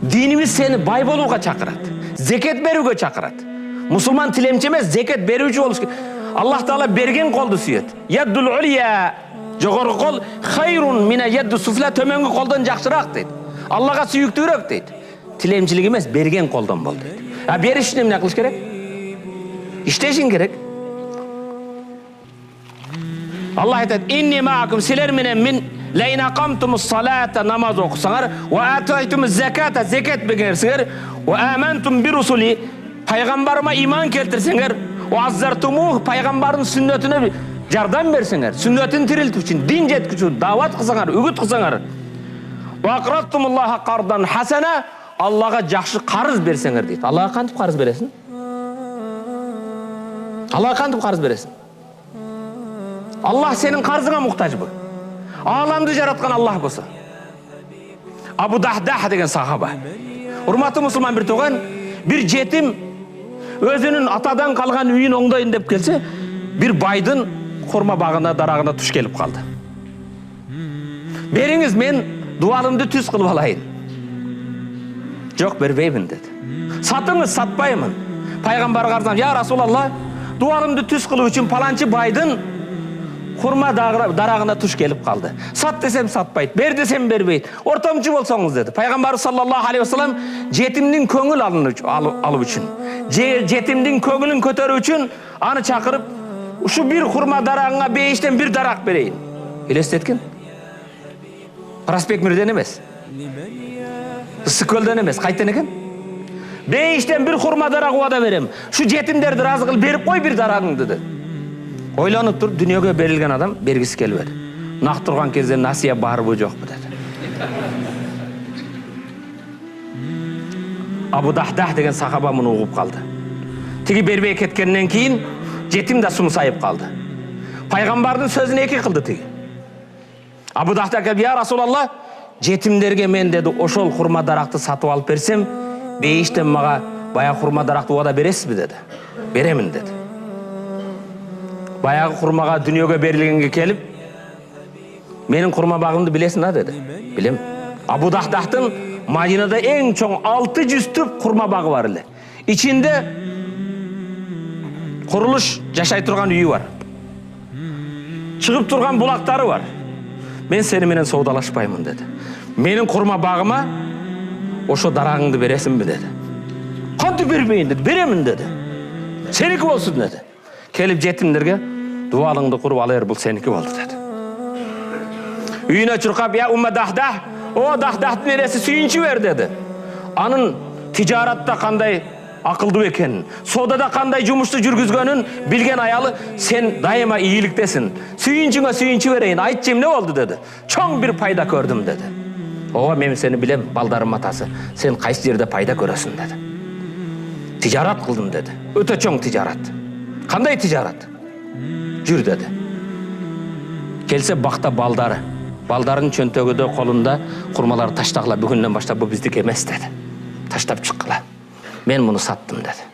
Динибиз сени бай болууга чакырат, зекет берүүгө чакырат. Мусулман тилемчи эмес, зекет берүүчү болуш керек. Аллах Таала берген колду сүйөт. Яддул улия, жогорку кол, хайрун мина ядду суфла, төмөнгү колдон жакшыраак дейт. Аллага сүйүктүүрөөк дейт. Тилемчилик эмес, берген колдон бол дейт. А бериш үчүн эмне кылыш керек? Иштешиң керек. Аллах айтат: "Инни ма'акум", силер менен мен Ләйн ақамтумус салата, намаз оқысаңар, ва атайтумуз заката, закат берсеңер, ва амантум би русули, пайғамбарыма иман келтірсеңер, ва аззартумух, пайғамбардың сүннетіне жардам берсеңер, сүннетін тірілту үшін, дин жеткізу, дават қылсаңар, үгіт қылсаңар, ва aqradtumulloha qardan hasana, Аллаға жақсы қарыз берсеңер дейді. Аллаға қантып қарыз бересің? Аллаға қантып қарыз бересің? Аллах сенің қарзыңа мұқтаж бұл. Аламды жаратқан Аллах болса. Абу Дахдах деген сахаба. Урматты мұсылман бір туған, бір жетім өзінің атадан қалған үйін оңдайын деп келсе, бір байдың құрма бағына, дарағына түш келіп қалды. Беріңіз, мен дуалымды түз қылып алайын. Жоқ, бербеймін деді. Сатыңыз, сатпаймын. Пайғамбарға қарасам, я Расулалла, дуалымды түз қылу үшін паланчы байдың құрма дарағына түш келіп қалды. Сат десем сатпайды, бер десем бербейді. Ортамчы болсаңыз деді. Пайғамбар саллаллаху алейхи вассалам жетімнің көңіл алып үшін, жетімдің көңілін көтеру үшін аны шақырып, ұшы бір құрма дарағына бейіштен бір дарақ берейін. Елестеткен? Проспект Мирден емес. Ысықкөлден емес, қайттен екен? Бейіштен бір құрма дарақ уада берем. Шу жетімдерді разы қыл, беріп қой бір дарағың деді. Ойланып тұр, дүниеге берілген адам бергісі келіп еді. Нақ тұрған кезде насия бар бұ жоқ бұ деді. Абу Дахдах деген сахаба мұны ұғып қалды. Тегі бербей кеткеннен кейін жетім да сұмсайып қалды. Пайғамбардың сөзін екі қылды тегі. Абу Дахдах келіп, я Расулалла, жетімдерге мен деді, ошол құрма дарақты сатып алып берсем, бейіштен маға бая құрма дарақты ода бересіз бі деді. Беремін деді. Баяғы құрмаға дүниеге берілгенге келіп, менің құрма бағымды білесің да деді. Білем. Абу Дахдахтың Мадинада ең чоң 600 түп құрма бағы бар елі. Içinde құрылыш жашай тұрған үйі бар. Шығып тұрған бұлақтары бар. Мен сені менен саудалашпаймын деді. Менің құрма бағыма ошо дарағыңды бересің бі деді. Қанты бермейін деді, беремін деді. Сенікі болсын деді. Келіп жетімдерге дуалыңды құрып алайыр, бұл сенікі болды деді. Үйіне чұрқап, я умма Дахдах, о Дахдахтың ересі сүйінші бер деді. Анын тижаратта қандай ақылды екенін, содада қандай жұмысты жүргізгенін білген аялы, сен дайыма ийліктесін. Сүйіншіңе сүйінші берейін, айт жем не болды деді. Чоң бір пайда көрдім деді. О, мен сені білем, балдарым атасы, сен қайсы жерде пайда көресің деді. Тижарат қылдым деді. Өте чоң тижарат. Қандай тижарат? Жүр деді. Келсе бақта балдары. Балдарын чөнтөгіде қолында құрмалары таштақла, бүгіннен баштап бұл біздік емес деді. Таштап шыққыла. Мен мұны саттым деді.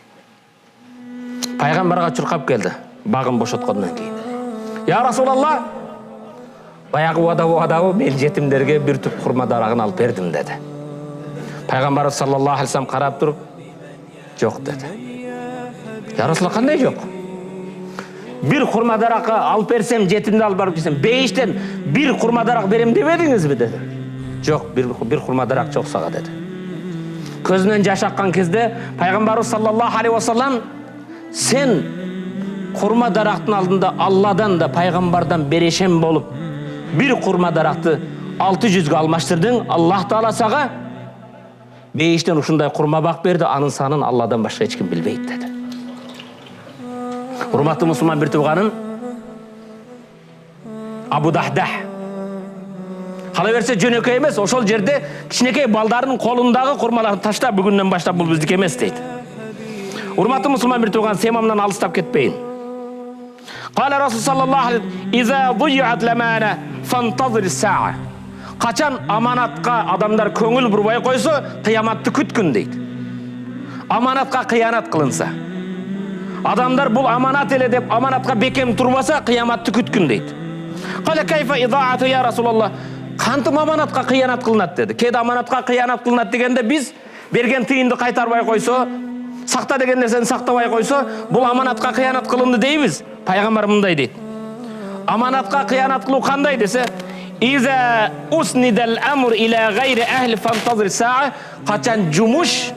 Пайғамбарға чұрқап келді, бағын бошатқаннан кейін. Я Расулалла, баяғы уадау мен жетімдерге бір түп құрма дарағын алып бердім деді. Пайғамбар саллаллаху алейхи вассалам қарап тұрып, жоқ деді. Я Расулалла, қандай жоқ? Bir құрма дарақы алып берсем, жетімді алып барып келсем, бейіштен бір құрма дарақ берем демедіңіз бі деді. Жоқ, бір құрма дарақ жоқ саға деді. Көзінен жаш аққан кезде Пайғамбарымыз саллаллаху алейхи вассалам, сен құрма дарақтың алдында Алладан да пайғамбардан берешем болып, бір құрма дарақты 600-ге алмаштырдың, Аллах Таала саға бейіштен ұшындай құрма бақ берді, анын санын Алладан башқа ешкім білбейді деді. Урматты мұсылман бір туғаным Абу Дахдах. Қала берсе жөнекей емес, ошол жерде кішінекей балдарының қолындағы құрмаларын таштап, бүгіннен баштап бұл біздік емес дейді. Урматты мұсылман бір туған, семамнан алыстап кетпейін. Қала Расул саллаллаху алейхи иза дuyat ламана фантазир саа. Қачан аманатқа адамдар көңіл бұрбай қойса, қияматты күткін дейді. Аманатқа қиянат қылынса, адамдар бұл аманат еле деп аманатқа бекем тұрмаса, қияматты күткін дейді. Қала кайфа идаату я Расулалла, қантым аманатқа қиянат қылынат деді. Кейде аманатқа қиянат қылынат дегенде біз берген тиынды қайтарбай қойса, сақта деген нәрсені сақтабай қойса, бұл аманатқа қиянат қылынды дейміз. Пайғамбар мындай дейді. Аманатқа қиянат қылу қандай десе, иза уснидал амр иля гайри ахли фантазир саа, қачан жұмыш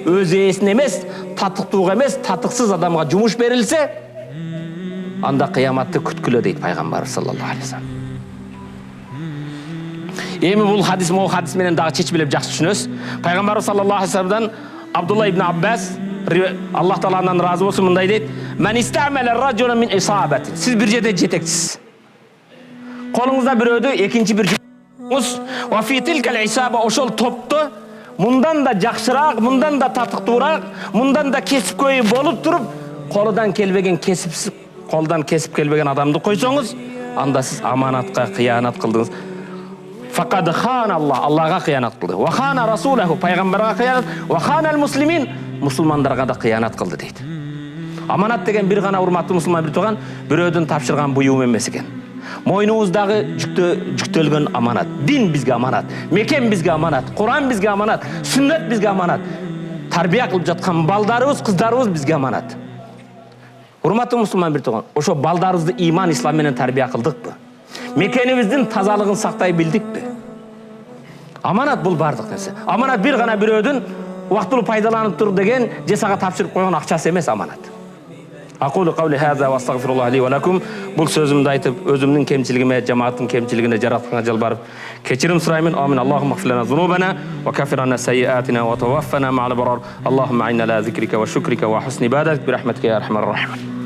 өз иесіне емес, татықтуға емес, татықсыз адамға жұмыш берілсе, анда қияматты күткілі дейді Пайғамбар саллаллаху алейхи вассалам. Эми бул хадис могу хадис менен дагы чечмелеп жакшы түшүнөбүз. Пайгамбарыбыз саллаллаху алейхи вассаламдан Абдулла ибн Аббас Аллах Тааладан разы болсун мындай дейт: "Мен истамала ражула мин исабати." Сиз бир жерде жетекчисиз. Колуңузда бирөөдү экинчи бир ва фи тилкал исаба ошол топто мындан да жакшыраак, мындан да татыктуураак, мындан да кесипкөй болуп туруп, колудан келбеген кесипсиз, колдан кесип келбеген адамды койсоңуз, анда сиз аманатка кыянат кылдыңыз. Факад хан Аллага кыянат кылды. Ва хана расулаху, пайгамбарга кыянат, ва ханал муслимин, мусулмандарга да кыянат кылды дейт. Аманат деген бир гана урматтуу мусулман бир турган бирөөдөн тапшырган буюм эмес экен. Мойнуңуздагы жүктөлгөн аманат. Дин бизге аманат, мекен бизге аманат, Куран бизге аманат, сүннөт бизге аманат. Тарбия кылып жаткан балдарыбыз, кыздарыбыз бизге аманат. Урматтуу мусулман бир турган, ошо балдарыбызды иман, ислам менен тарбия кылдыкпы? Мекенибиздин тазалыгын сактай билдикпи? Аманат бул бардык нерсе. Аманат бир гана бирөөдүн убактылуу пайдаланып тур деген же сага тапшырып койгон акчасы эмес аманат. Aqulu qawli hadha wa astaghfirullah li wa lakum. Бұл сөзімді айтып, өзімнің кемчилигиме, жамааттың кемчилигине жаратканга жалбарып кечирим сураймын. Амин. Аллахумма ighfir lana dhunubana wa kaffir anna sayyi'atina wa tawaffana ma'al abrar. Allahumma a'inna ala dhikrika wa shukrika wa husni ibadatik bi rahmatika ya arhamar rahimin.